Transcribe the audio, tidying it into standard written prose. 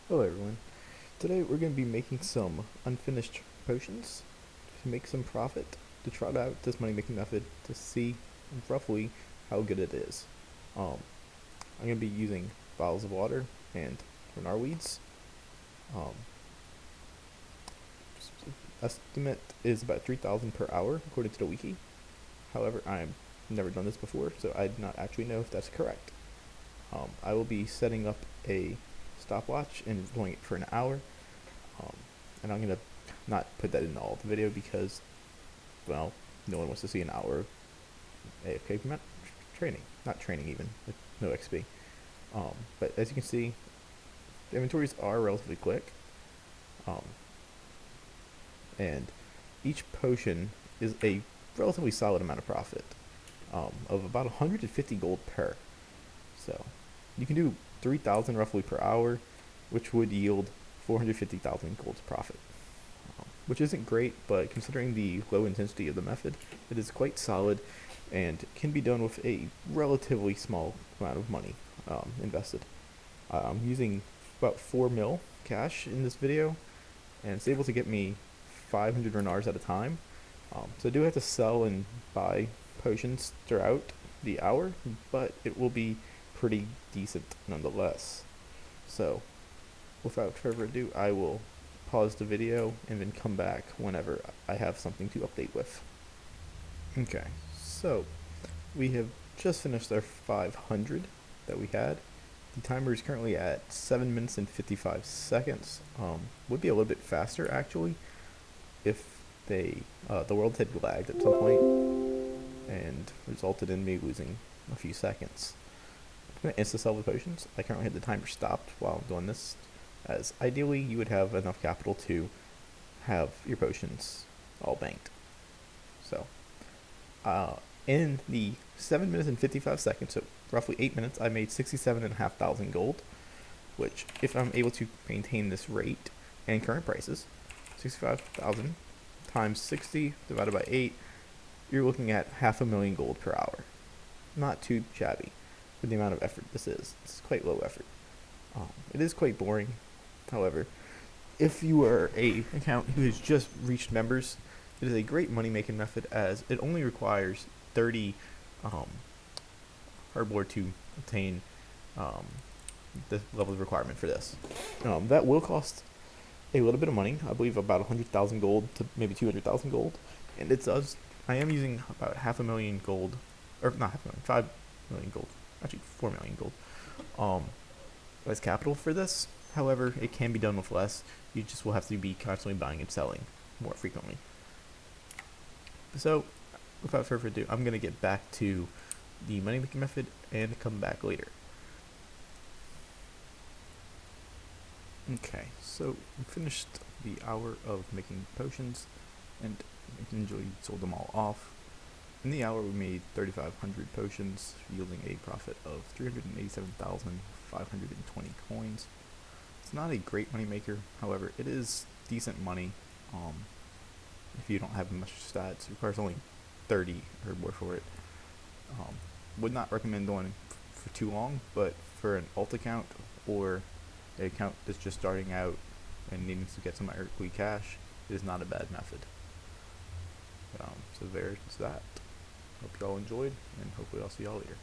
Hello everyone. Today we're going to be making some unfinished potions to make some profit, to try out this money making method to see roughly how good it is. I'm going to be using bottles of water and Ranarr weeds. Um, Estimate is about 3,000 per hour according to the wiki. However, I've never done this before, so I do not actually know if that's correct. I will be setting up a stopwatch and doing it for an hour. And I'm going to not put that in all of the video because, well, no one wants to see an hour of AFK training. Not training even, with no XP. But as you can see, the inventories are relatively quick. And each potion is a relatively solid amount of profit of about 150 gold per. So you can do 3,000 roughly per hour, which would yield 450,000 gold profit. Which isn't great, but considering the low intensity of the method, it is quite solid and can be done with a relatively small amount of money invested. I'm using about 4 mil cash in this video, and it's able to get me 500 Ranarrs at a time. So I do have to sell and buy potions throughout the hour, but it will be pretty decent nonetheless. So without further ado, I will pause the video and then come back whenever I have something to update with. Okay, so we have just finished our 500 that we had. The timer is currently at 7 minutes and 55 seconds. Would be a little bit faster actually if the world had lagged at some point and resulted in me losing a few seconds. I'm going to insta-sell the potions. I currently had the timer stopped while I'm doing this, as ideally you would have enough capital to have your potions all banked. So, in the 7 minutes and 55 seconds, so roughly 8 minutes, I made 67,500 gold, which, if I'm able to maintain this rate and current prices, 65,000 times 60 divided by 8, you're looking at 500,000 gold per hour. Not too shabby for the amount of effort this is. It's quite low effort. It is quite boring. However, if you are a account who has just reached members, it is a great money making method as it only requires 30 hardboard to obtain the level of requirement for this. That will cost a little bit of money. I believe about 100,000 gold to maybe 200,000 gold, and it does. I am using about 500,000 gold, or not 500,000, 5 million gold, actually 4 million gold, as capital for this. However, it can be done with less. You just will have to be constantly buying and selling more frequently. So, without further ado, I'm going to get back to the money making method and come back later. Okay, so we finished the hour of making potions and sold them all off. In the hour we made 3,500 potions, yielding a profit of 387,520 coins. It's not a great money maker, however it is decent money if you don't have much stats. It requires only 30 or more for it. Would not recommend doing for too long, but for an alt account or an account that's just starting out and needing to get some early cash, it is not a bad method. So there's that. Hope you all enjoyed, and hopefully I'll see y'all later.